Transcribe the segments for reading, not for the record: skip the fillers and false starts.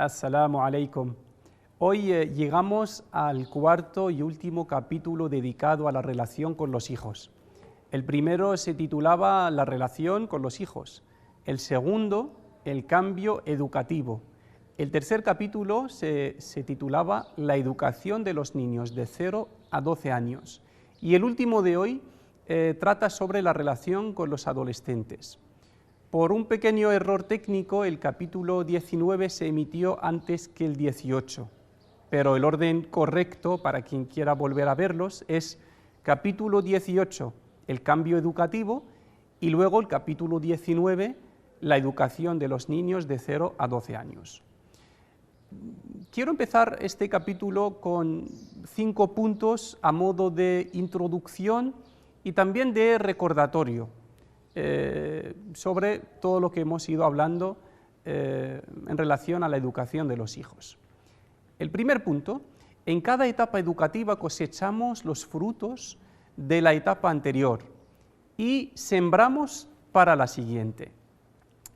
Assalamu alaikum. Hoy llegamos al cuarto y último capítulo dedicado a la relación con los hijos. El primero se titulaba La relación con los hijos, el segundo, El cambio educativo. El tercer capítulo se titulaba La educación de los niños de 0 a 12 años. Y el último de hoy trata sobre la relación con los adolescentes. Por un pequeño error técnico, el capítulo 19 se emitió antes que el 18, pero el orden correcto, para quien quiera volver a verlos, es capítulo 18, el cambio educativo, y luego el capítulo 19, la educación de los niños de 0 a 12 años. Quiero empezar este capítulo con 5 puntos a modo de introducción y también de recordatorio sobre todo lo que hemos ido hablando en relación a la educación de los hijos. El primer punto: en cada etapa educativa cosechamos los frutos de la etapa anterior y sembramos para la siguiente.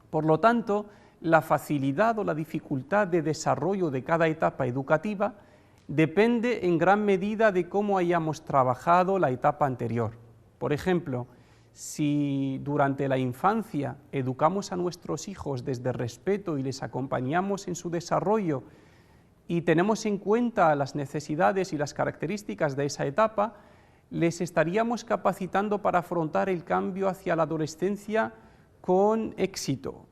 Por lo tanto, la facilidad o la dificultad de desarrollo de cada etapa educativa depende en gran medida de cómo hayamos trabajado la etapa anterior. Por ejemplo, si durante la infancia educamos a nuestros hijos desde respeto y les acompañamos en su desarrollo y tenemos en cuenta las necesidades y las características de esa etapa, les estaríamos capacitando para afrontar el cambio hacia la adolescencia con éxito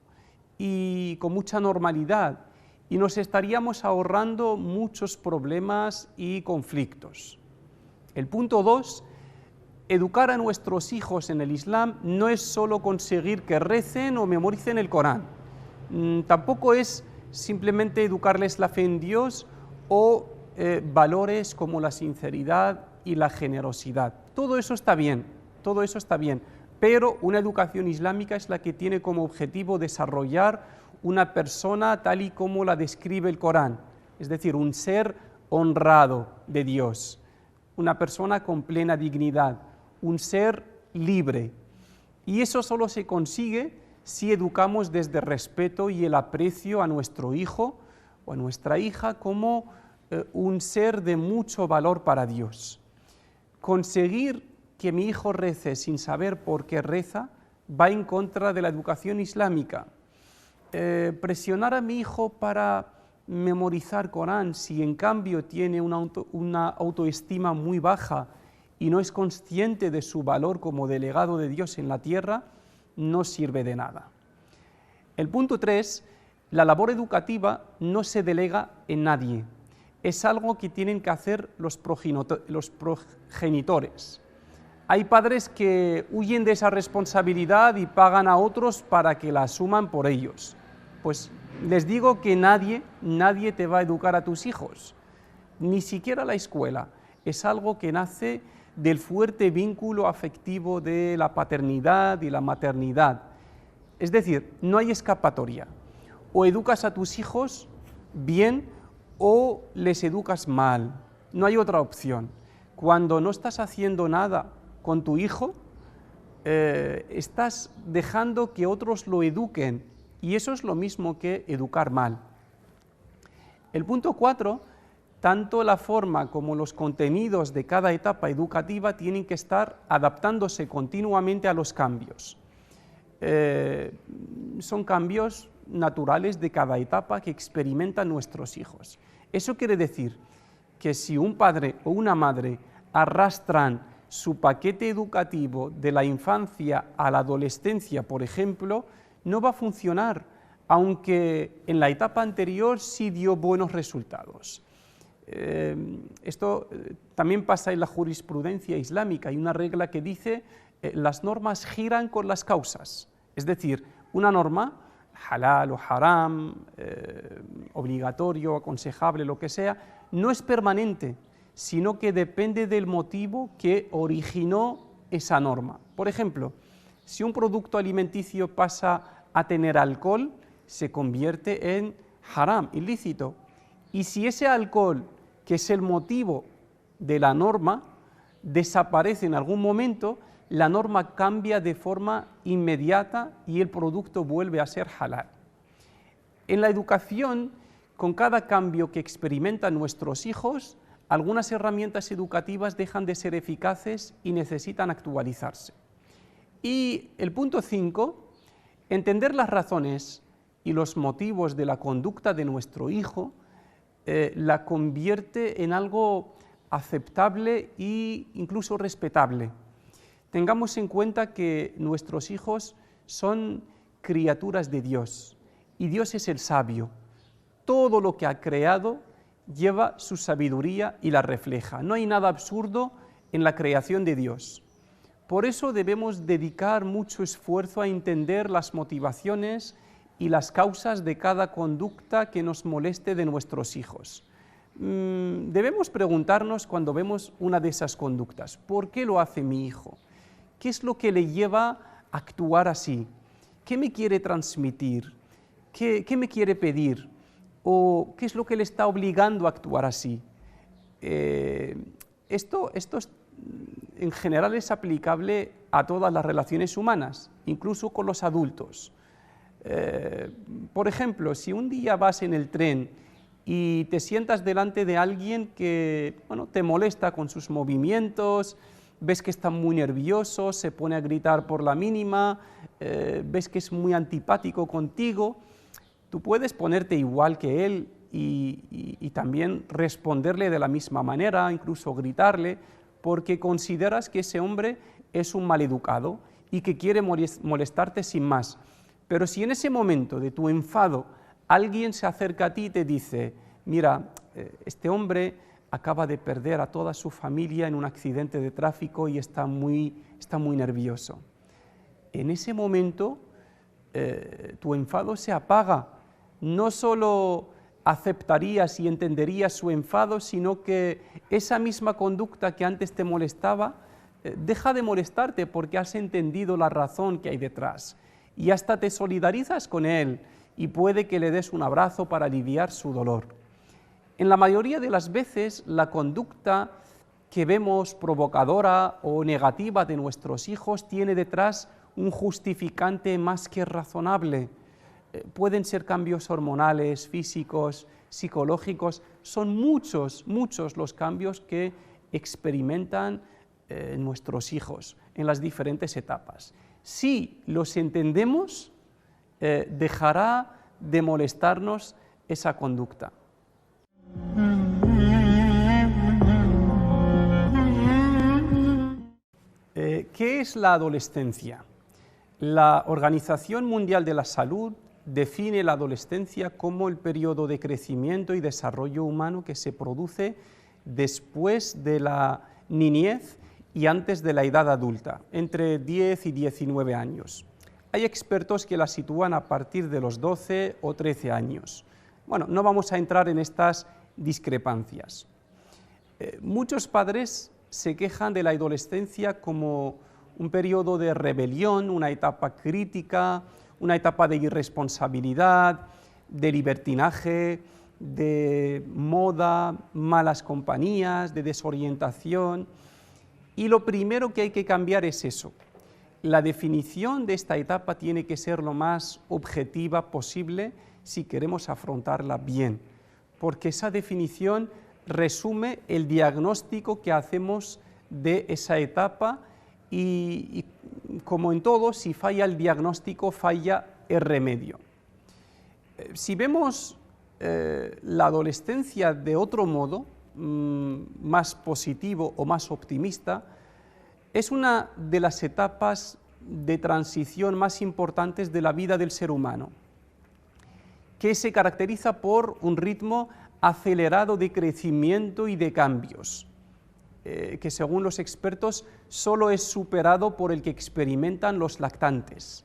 y con mucha normalidad, y nos estaríamos ahorrando muchos problemas y conflictos. El punto 2: educar a nuestros hijos en el Islam no es solo conseguir que recen o memoricen el Corán, tampoco es simplemente educarles la fe en Dios o valores como la sinceridad y la generosidad. Todo eso está bien, pero una educación islámica es la que tiene como objetivo desarrollar una persona tal y como la describe el Corán, es decir, un ser honrado de Dios, una persona con plena dignidad, un ser libre. Y eso solo se consigue si educamos desde el respeto y el aprecio a nuestro hijo o a nuestra hija como un ser de mucho valor para Dios. Conseguir que mi hijo rece sin saber por qué reza va en contra de la educación islámica. Presionar a mi hijo para memorizar Corán, si en cambio tiene una autoestima muy baja y no es consciente de su valor como delegado de Dios en la tierra, no sirve de nada. El punto 3: la labor educativa no se delega en nadie, es algo que tienen que hacer los progenitores. Hay padres que huyen de esa responsabilidad y pagan a otros para que la asuman por ellos. Pues les digo que nadie te va a educar a tus hijos, ni siquiera la escuela. Es algo que nace del fuerte vínculo afectivo de la paternidad y la maternidad. Es decir, no hay escapatoria. O educas a tus hijos bien o les educas mal. No hay otra opción. Cuando no estás haciendo nada con tu hijo, estás dejando que otros lo eduquen, y eso es lo mismo que educar mal. El punto 4: tanto la forma como los contenidos de cada etapa educativa tienen que estar adaptándose continuamente a los cambios. Son cambios naturales de cada etapa que experimentan nuestros hijos. Eso quiere decir que si un padre o una madre arrastran su paquete educativo de la infancia a la adolescencia, por ejemplo, no va a funcionar, aunque en la etapa anterior sí dio buenos resultados. Esto también pasa en la jurisprudencia islámica. Hay una regla que dice las normas giran con las causas, es decir, una norma, halal o haram, obligatorio, aconsejable, lo que sea, no es permanente, sino que depende del motivo que originó esa norma. Por ejemplo, si un producto alimenticio pasa a tener alcohol, se convierte en haram, ilícito, y si ese alcohol, que es el motivo de la norma, desaparece en algún momento, la norma cambia de forma inmediata y el producto vuelve a ser halal. En la educación, con cada cambio que experimentan nuestros hijos, algunas herramientas educativas dejan de ser eficaces y necesitan actualizarse. Y el punto 5, entender las razones y los motivos de la conducta de nuestro hijo la convierte en algo aceptable e incluso respetable. Tengamos en cuenta que nuestros hijos son criaturas de Dios y Dios es el sabio. Todo lo que ha creado lleva su sabiduría y la refleja. No hay nada absurdo en la creación de Dios. Por eso debemos dedicar mucho esfuerzo a entender las motivaciones y las causas de cada conducta que nos moleste de nuestros hijos. Debemos preguntarnos cuando vemos una de esas conductas, ¿por qué lo hace mi hijo? ¿Qué es lo que le lleva a actuar así? ¿Qué me quiere transmitir? ¿Qué me quiere pedir? ¿O qué es lo que le está obligando a actuar así? Esto en general es aplicable a todas las relaciones humanas, incluso con los adultos. Por ejemplo, si un día vas en el tren y te sientas delante de alguien que te molesta con sus movimientos, ves que está muy nervioso, se pone a gritar por la mínima, ves que es muy antipático contigo, tú puedes ponerte igual que él y también responderle de la misma manera, incluso gritarle, porque consideras que ese hombre es un maleducado y que quiere molestarte sin más. Pero si en ese momento de tu enfado alguien se acerca a ti y te dice, mira, este hombre acaba de perder a toda su familia en un accidente de tráfico y está muy nervioso. En ese momento tu enfado se apaga. No solo aceptarías y entenderías su enfado, sino que esa misma conducta que antes te molestaba deja de molestarte porque has entendido la razón que hay detrás y hasta te solidarizas con él y puede que le des un abrazo para aliviar su dolor. En la mayoría de las veces la conducta que vemos provocadora o negativa de nuestros hijos tiene detrás un justificante más que razonable. Pueden ser cambios hormonales, físicos, psicológicos, son muchos los cambios que experimentan nuestros hijos en las diferentes etapas. Si los entendemos, dejará de molestarnos esa conducta. ¿Qué es la adolescencia? La Organización Mundial de la Salud define la adolescencia como el periodo de crecimiento y desarrollo humano que se produce después de la niñez y antes de la edad adulta, entre 10 y 19 años. Hay expertos que la sitúan a partir de los 12 o 13 años. Bueno, no vamos a entrar en estas discrepancias. Muchos padres se quejan de la adolescencia como un periodo de rebelión, una etapa crítica, una etapa de irresponsabilidad, de libertinaje, de moda, malas compañías, de desorientación. Y lo primero que hay que cambiar es eso. La definición de esta etapa tiene que ser lo más objetiva posible si queremos afrontarla bien, porque esa definición resume el diagnóstico que hacemos de esa etapa y como en todo, si falla el diagnóstico, falla el remedio. Si vemos la adolescencia de otro modo, más positivo o más optimista, es una de las etapas de transición más importantes de la vida del ser humano, que se caracteriza por un ritmo acelerado de crecimiento y de cambios, que según los expertos solo es superado por el que experimentan los lactantes.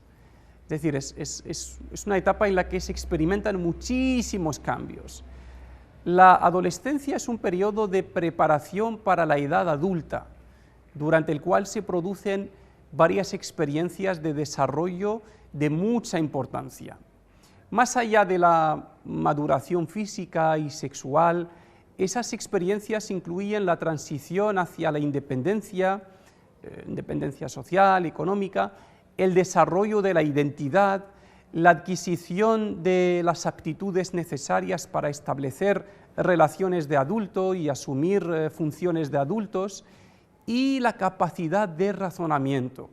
Es decir, es una etapa en la que se experimentan muchísimos cambios. La adolescencia es un periodo de preparación para la edad adulta, durante el cual se producen varias experiencias de desarrollo de mucha importancia. Más allá de la maduración física y sexual, esas experiencias incluyen la transición hacia la independencia social, económica, el desarrollo de la identidad, la adquisición de las aptitudes necesarias para establecer relaciones de adulto y asumir funciones de adultos, y la capacidad de razonamiento.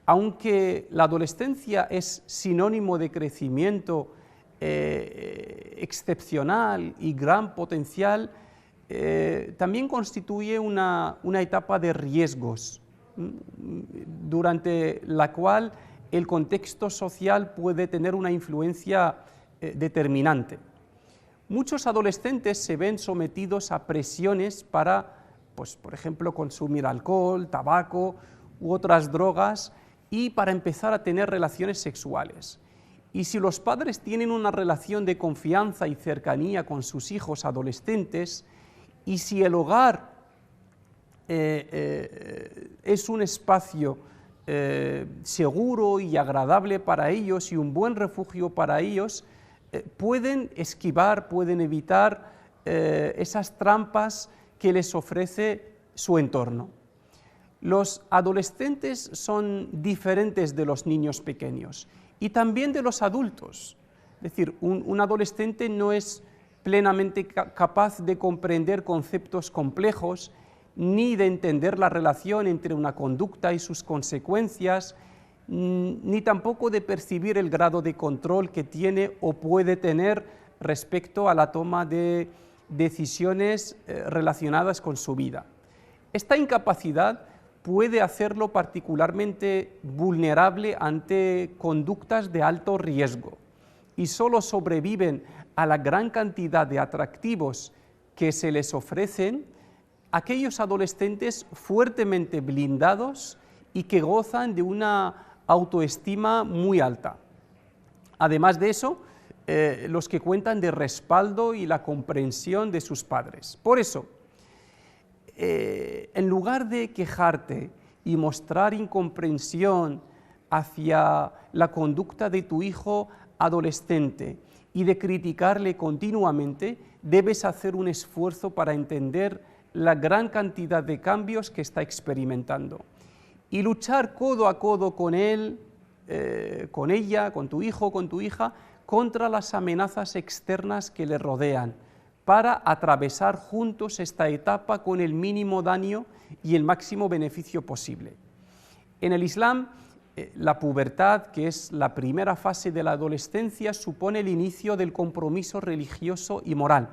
Aunque la adolescencia es sinónimo de crecimiento excepcional y gran potencial, también constituye una etapa de riesgos, durante la cual el contexto social puede tener una influencia determinante. Muchos adolescentes se ven sometidos a presiones para, pues, por ejemplo, consumir alcohol, tabaco u otras drogas, y para empezar a tener relaciones sexuales. Y si los padres tienen una relación de confianza y cercanía con sus hijos adolescentes, y si el hogar es un espacio seguro y agradable para ellos y un buen refugio para ellos, pueden esquivar, pueden evitar esas trampas que les ofrece su entorno. Los adolescentes son diferentes de los niños pequeños y también de los adultos. Es decir, un adolescente no es plenamente capaz de comprender conceptos complejos, ni de entender la relación entre una conducta y sus consecuencias, ni tampoco de percibir el grado de control que tiene o puede tener respecto a la toma de decisiones relacionadas con su vida. Esta incapacidad puede hacerlo particularmente vulnerable ante conductas de alto riesgo, y solo sobreviven a la gran cantidad de atractivos que se les ofrecen aquellos adolescentes fuertemente blindados y que gozan de una autoestima muy alta. Además de eso, los que cuentan de respaldo y la comprensión de sus padres. Por eso, en lugar de quejarte y mostrar incomprensión hacia la conducta de tu hijo adolescente y de criticarle continuamente, debes hacer un esfuerzo para entender la gran cantidad de cambios que está experimentando y luchar codo a codo con él, con ella, con tu hijo, con tu hija, contra las amenazas externas que le rodean, para atravesar juntos esta etapa con el mínimo daño y el máximo beneficio posible. En el Islam, la pubertad, que es la primera fase de la adolescencia, supone el inicio del compromiso religioso y moral.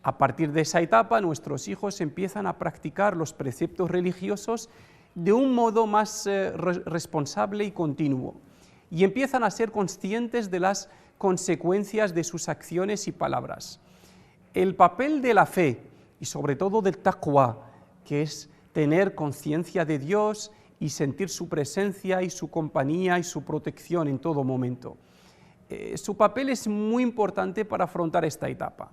A partir de esa etapa, nuestros hijos empiezan a practicar los preceptos religiosos de un modo más responsable y continuo, y empiezan a ser conscientes de las consecuencias de sus acciones y palabras. El papel de la fe, y sobre todo del taqwa, que es tener conciencia de Dios y sentir su presencia y su compañía y su protección en todo momento. Su papel es muy importante para afrontar esta etapa.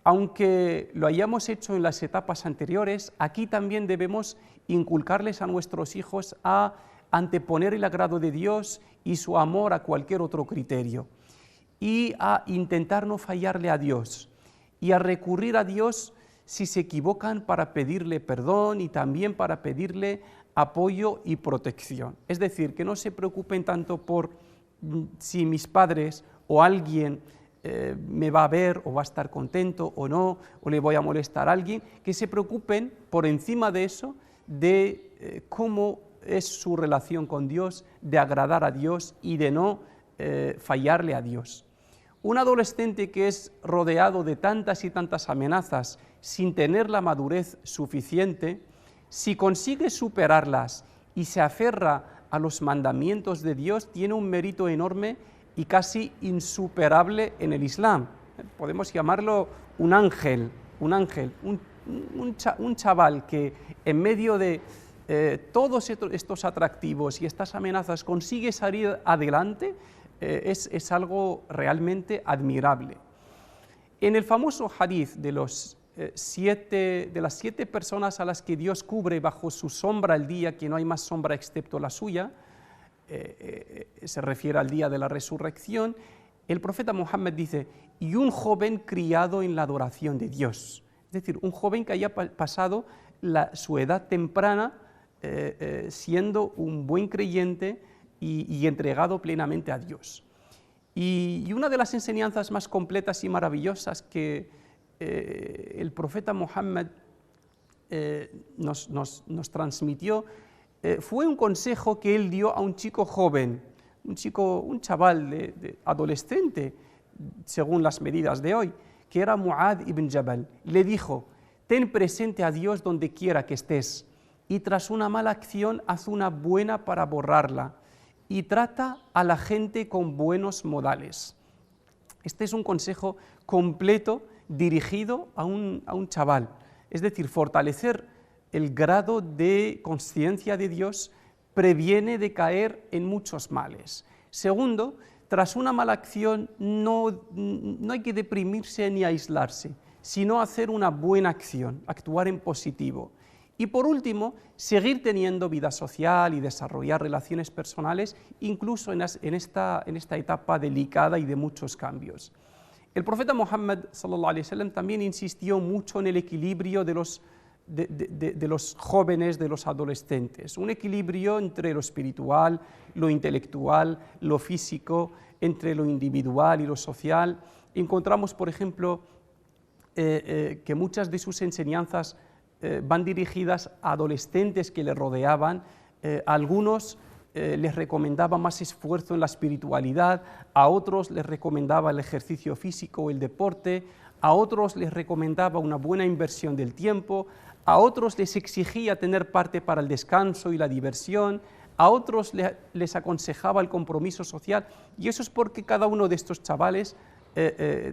Aunque lo hayamos hecho en las etapas anteriores, aquí también debemos inculcarles a nuestros hijos a anteponer el agrado de Dios y su amor a cualquier otro criterio, y a intentar no fallarle a Dios, y a recurrir a Dios si se equivocan para pedirle perdón y también para pedirle apoyo y protección. Es decir, que no se preocupen tanto por si mis padres o alguien me va a ver o va a estar contento o no, o le voy a molestar a alguien, que se preocupen por encima de eso, de cómo es su relación con Dios, de agradar a Dios y de no fallarle a Dios. Un adolescente que es rodeado de tantas y tantas amenazas sin tener la madurez suficiente, si consigue superarlas y se aferra a los mandamientos de Dios, tiene un mérito enorme y casi insuperable en el Islam. Podemos llamarlo un ángel, un chaval que en medio de todos estos atractivos y estas amenazas consigue salir adelante. Es algo realmente admirable. En el famoso hadith de las 7 personas a las que Dios cubre bajo su sombra el día que no hay más sombra excepto la suya, se refiere al día de la resurrección, el profeta Muhammad dice, y un joven criado en la adoración de Dios. Es decir, un joven que haya pasado su edad temprana siendo un buen creyente y entregado plenamente a Dios. Y una de las enseñanzas más completas y maravillosas que el profeta Muhammad nos transmitió fue un consejo que él dio a un chico joven, un chaval adolescente, según las medidas de hoy, que era Mu'adh ibn Jabal. Le dijo: ten presente a Dios donde quiera que estés, y tras una mala acción haz una buena para borrarla, y trata a la gente con buenos modales. Este es un consejo completo dirigido a un chaval, es decir, fortalecer el grado de conciencia de Dios previene de caer en muchos males. Segundo, tras una mala acción no hay que deprimirse ni aislarse, sino hacer una buena acción, actuar en positivo. Y por último, seguir teniendo vida social y desarrollar relaciones personales, incluso en esta etapa delicada y de muchos cambios. El profeta Muhammad sallallahu alaihi wasallam también insistió mucho en el equilibrio de los jóvenes, de los adolescentes, un equilibrio entre lo espiritual, lo intelectual, lo físico, entre lo individual y lo social. Encontramos, por ejemplo, que muchas de sus enseñanzas van dirigidas a adolescentes que le rodeaban. A algunos les recomendaba más esfuerzo en la espiritualidad, a otros les recomendaba el ejercicio físico o el deporte, a otros les recomendaba una buena inversión del tiempo, a otros les exigía tener parte para el descanso y la diversión, a otros les aconsejaba el compromiso social, y eso es porque cada uno de estos chavales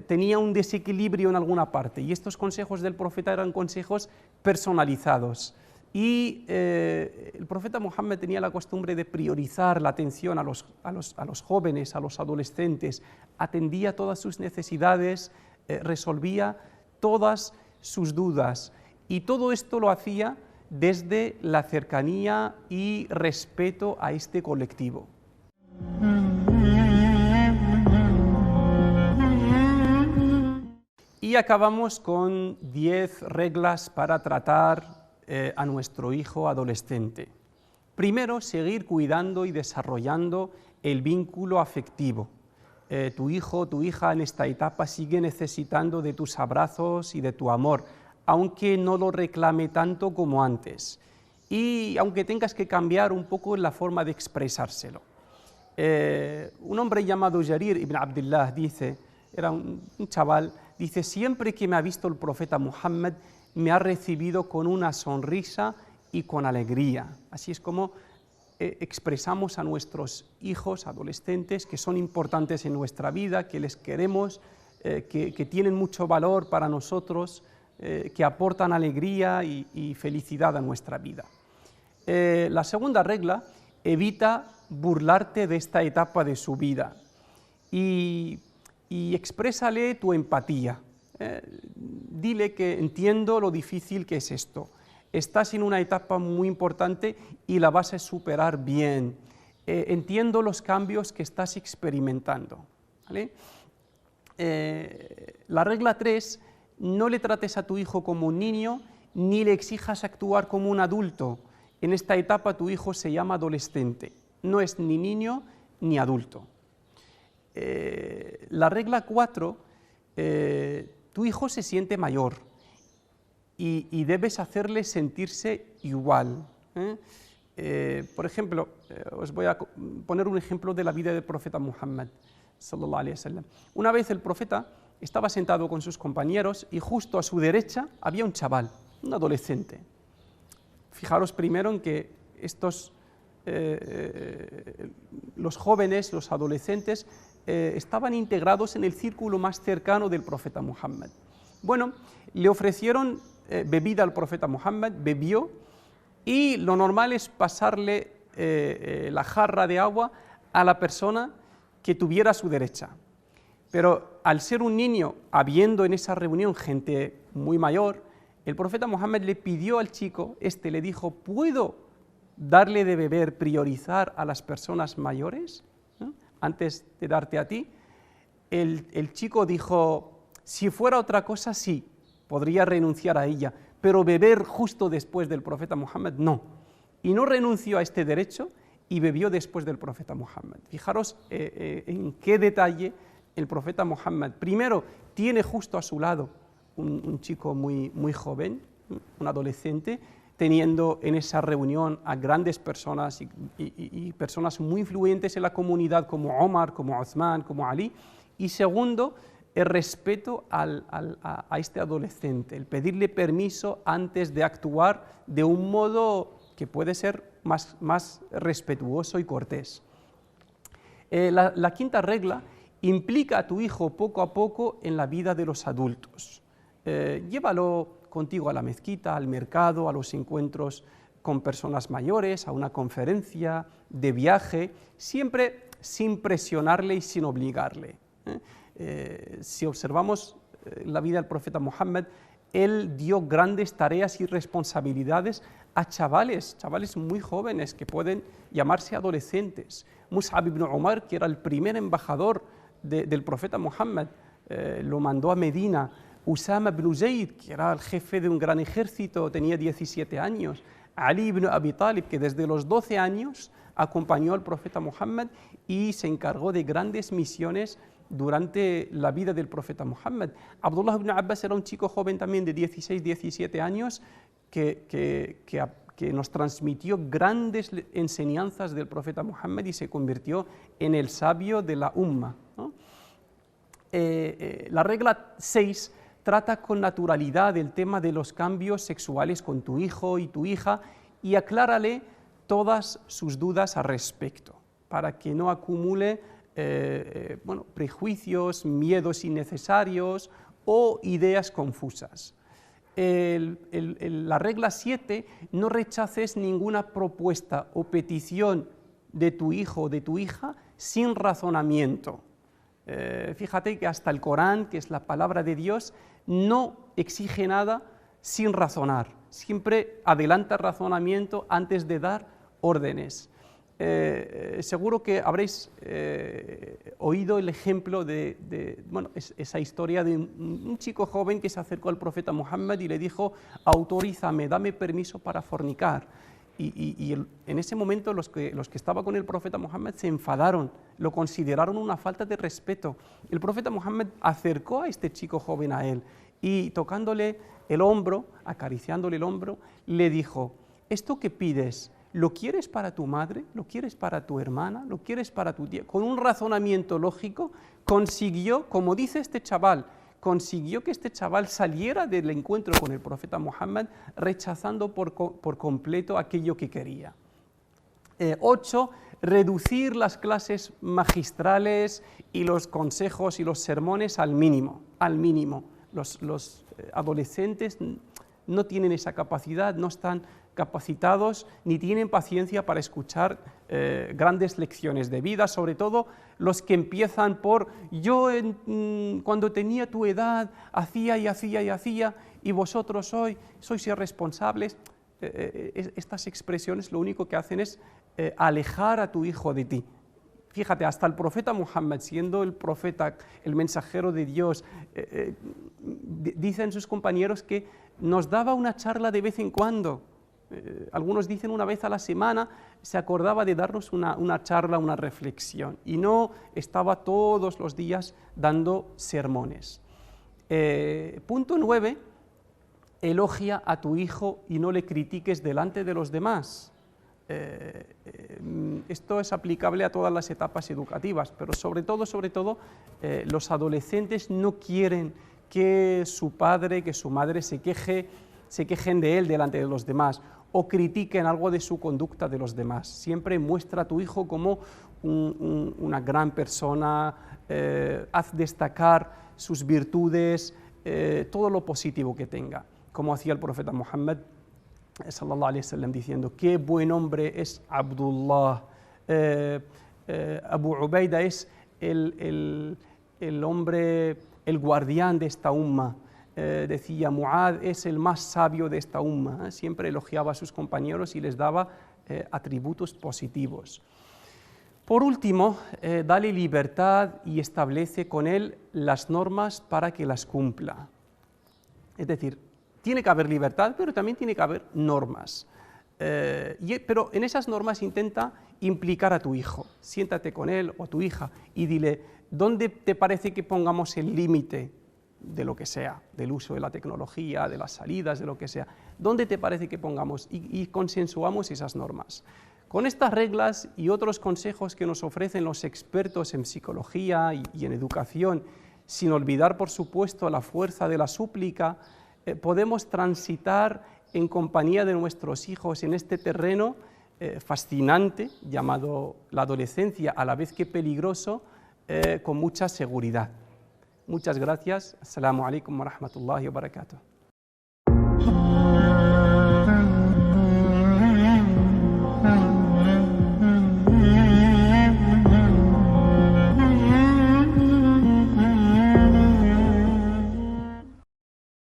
tenía un desequilibrio en alguna parte, y estos consejos del profeta eran consejos personalizados. Y el profeta Muhammad tenía la costumbre de priorizar la atención a los jóvenes, a los adolescentes, atendía todas sus necesidades, resolvía todas sus dudas, y todo esto lo hacía desde la cercanía y respeto a este colectivo. Y acabamos con 10 reglas para tratar a nuestro hijo adolescente. Primero, seguir cuidando y desarrollando el vínculo afectivo. Tu hijo, tu hija en esta etapa sigue necesitando de tus abrazos y de tu amor, aunque no lo reclame tanto como antes, y aunque tengas que cambiar un poco la forma de expresárselo. Un hombre llamado Jarir ibn Abdullah dice, era un chaval, dice: siempre que me ha visto el profeta Muhammad, me ha recibido con una sonrisa y con alegría. Así es como expresamos a nuestros hijos adolescentes, que son importantes en nuestra vida, que les queremos, que tienen mucho valor para nosotros, que aportan alegría y felicidad a nuestra vida. La segunda regla: evita burlarte de esta etapa de su vida y exprésale tu empatía. Dile que entiendo lo difícil que es esto. Estás en una etapa muy importante y la vas a superar bien. Entiendo los cambios que estás experimentando, ¿vale? La regla 3, no le trates a tu hijo como un niño, ni le exijas actuar como un adulto. En esta etapa tu hijo se llama adolescente, no es ni niño ni adulto. La regla 4, tu hijo se siente mayor y debes hacerle sentirse igual. Por ejemplo, os voy a poner un ejemplo de la vida del profeta Muhammad sallallahu alaihi wasallam. Una vez el profeta estaba sentado con sus compañeros y justo a su derecha había un chaval, un adolescente. Fijaros primero en que los jóvenes, los adolescentes, estaban integrados en el círculo más cercano del profeta Muhammad. Bueno, le ofrecieron bebida al profeta Muhammad, bebió, y lo normal es pasarle la jarra de agua a la persona que tuviera a su derecha. Pero al ser un niño, habiendo en esa reunión gente muy mayor, el profeta Muhammad le pidió al chico, le dijo: ¿puedo darle de beber, priorizar a las personas mayores, ¿no?, antes de darte a ti? El chico dijo: si fuera otra cosa, sí, podría renunciar a ella, pero beber justo después del profeta Muhammad, no. Y no renunció a este derecho y bebió después del profeta Muhammad. Fijaros en qué detalle el profeta Muhammad, primero, tiene justo a su lado un chico muy joven, un adolescente, teniendo en esa reunión a grandes personas y personas muy influyentes en la comunidad como Omar, como Uthman, como Ali, y segundo, el respeto a este adolescente, el pedirle permiso antes de actuar de un modo que puede ser más respetuoso y cortés. La quinta regla: implica a tu hijo poco a poco en la vida de los adultos. Llévalo contigo a la mezquita, al mercado, a los encuentros con personas mayores, a una conferencia, de viaje, siempre sin presionarle y sin obligarle. Si observamos la vida del profeta Muhammad, él dio grandes tareas y responsabilidades a chavales muy jóvenes que pueden llamarse adolescentes. Mus'ab ibn Umar, que era el primer embajador del profeta Muhammad, lo mandó a Medina. Usama ibn Zayd, que era el jefe de un gran ejército, tenía 17 años. Ali ibn Abi Talib, que desde los 12 años acompañó al profeta Muhammad y se encargó de grandes misiones durante la vida del profeta Muhammad. Abdullah ibn Abbas era un chico joven también de 16, 17 años que nos transmitió grandes enseñanzas del profeta Muhammad y se convirtió en el sabio de la umma, ¿no? La regla 6 trata con naturalidad el tema de los cambios sexuales con tu hijo y tu hija y aclárale todas sus dudas al respecto, para que no acumule prejuicios, miedos innecesarios o ideas confusas. La regla 7, no rechaces ninguna propuesta o petición de tu hijo o de tu hija sin razonamiento. Fíjate que hasta el Corán, que es la palabra de Dios, no exige nada sin razonar, siempre adelanta razonamiento antes de dar órdenes. Seguro que habréis oído el ejemplo esa historia de un chico joven que se acercó al profeta Muhammad y le dijo: autorízame, dame permiso para fornicar. En ese momento los que estaban con el profeta Muhammad se enfadaron, lo consideraron una falta de respeto. El profeta Muhammad acercó a este chico joven a él y tocándole el hombro, acariciándole el hombro, le dijo: ¿esto que pides lo quieres para tu madre? ¿Lo quieres para tu hermana? ¿Lo quieres para tu tía? Con un razonamiento lógico consiguió, como dice este chaval, consiguió que este chaval saliera del encuentro con el profeta Muhammad rechazando por completo aquello que quería. 8. Reducir las clases magistrales y los consejos y los sermones al mínimo. Los adolescentes no tienen esa capacidad, no están capacitados ni tienen paciencia para escuchar grandes lecciones de vida, sobre todo los que empiezan por yo cuando tenía tu edad hacía y hacía y hacía y vosotros sois irresponsables. Estas expresiones lo único que hacen es alejar a tu hijo de ti. Fíjate, hasta el profeta Muhammad, siendo el profeta, el mensajero de Dios, dicen sus compañeros que nos daba una charla de vez en cuando. Algunos dicen una vez a la semana, se acordaba de darnos una charla, una reflexión, y no estaba todos los días dando sermones. Punto 9, elogia a tu hijo y no le critiques delante de los demás. Esto es aplicable a todas las etapas educativas, pero sobre todo, los adolescentes no quieren que su padre, que su madre se quejen de él delante de los demás o critiquen algo de su conducta de los demás. Siempre muestra a tu hijo como una gran persona, haz destacar sus virtudes, todo lo positivo que tenga, como hacía el profeta Muhammad sallallahu alayhi wa sallam, diciendo: qué buen hombre es Abdullah, Abu Ubaida es el hombre, el guardián de esta umma. Decía: Muad es el más sabio de esta umma. Siempre elogiaba a sus compañeros y les daba atributos positivos. Por último, dale libertad y establece con él las normas para que las cumpla. Es decir, tiene que haber libertad, pero también tiene que haber normas. Pero en esas normas intenta implicar a tu hijo. Siéntate con él o a tu hija y dile, ¿dónde te parece que pongamos el límite de lo que sea, del uso de la tecnología, de las salidas, de lo que sea? ¿Dónde te parece que pongamos? Y consensuamos esas normas. Con estas reglas y otros consejos que nos ofrecen los expertos en psicología y en educación, sin olvidar, por supuesto, la fuerza de la súplica, podemos transitar en compañía de nuestros hijos en este terreno fascinante, llamado la adolescencia, a la vez que peligroso, con mucha seguridad. Muchas gracias. Assalamu alaikum wa rahmatullahi wa barakatuh.